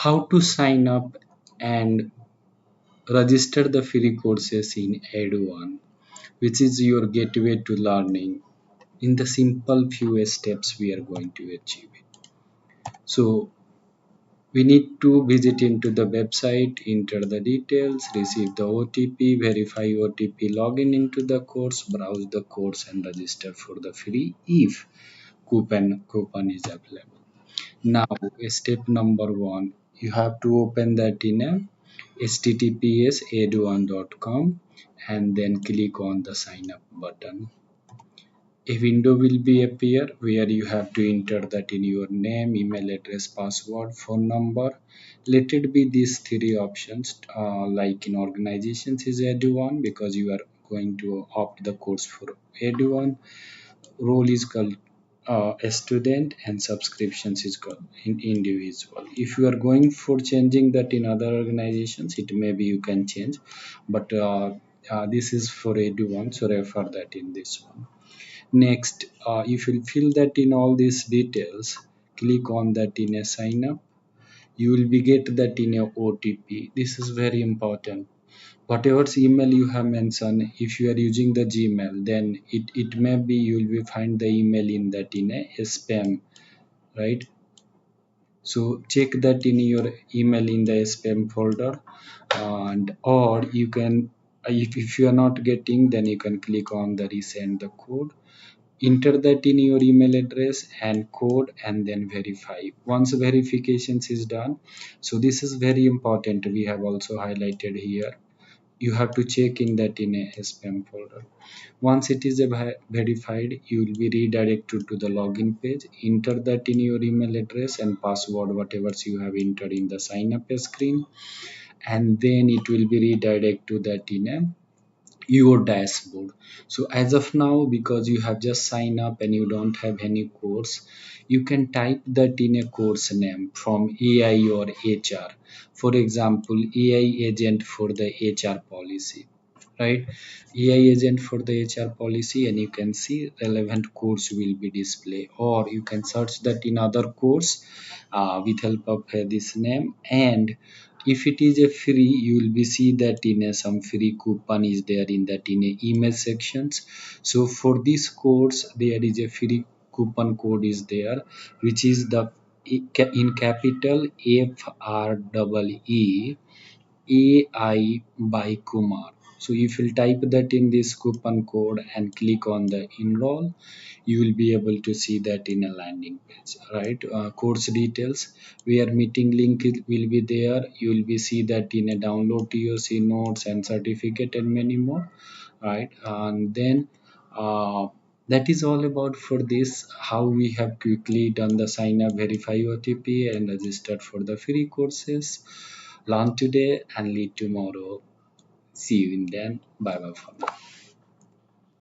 how to sign up and register the free courses in EduArn, which is your gateway to learning. In the simple few steps, we are going to achieve it. So we need to visit into the website, enter the details, receive the OTP, verify OTP, login into the course, browse the course and register for the free if coupon is available. Now, step number one, you have to open that in a https eduarn.com and then click on the sign up button. A window will be appear where you have to enter that in your name, email address, password, phone number. Let it be these three options. Like in organizations is EduOne because you are going to opt the course for EduOne. Role is called a student and subscriptions is called in individual. If you are going for changing that in other organizations, it may be you can change, but this is for EduOne, so refer that in this one. Next, if you fill that in all these details, click on that in a sign up. You will be get that in a OTP. This is very important. Whatever email you have mentioned, if you are using the Gmail, then it may be you will be find the email in that in a spam, right? So check that in your email in the spam folder, and or you can if you are not getting, then you can click on the resend the code, enter that in your email address and code and then verify. Once verifications is done, so this is very important, we have also highlighted here, you have to check in that in a spam folder. Once it is verified, you will be redirected to the login page. Enter that in your email address and password whatever you have entered in the sign up screen, and then it will be redirected to that in a your dashboard. So as of now, because you have just signed up and you don't have any course, you can type that in a course name from AI or HR. For example, AI agent for the HR policy, right? AI agent for the HR policy, and you can see relevant course will be displayed, or you can search that in other course with help of this name. And if it is a free, you will be see that in a some free coupon is there in that in a email sections. So for this course there is a free coupon code is there, which is the in capital FREE AI by Kumar. So if you type that in this coupon code and click on the enroll, you will be able to see that in a landing page, right? Course details, where meeting link will be there. You will be see that in a download TOC notes and certificate and many more, right? And then that is all about for this, how we have quickly done the sign up, verify OTP and registered for the free courses. Learn today and lead tomorrow. See you in then. Bye bye for now.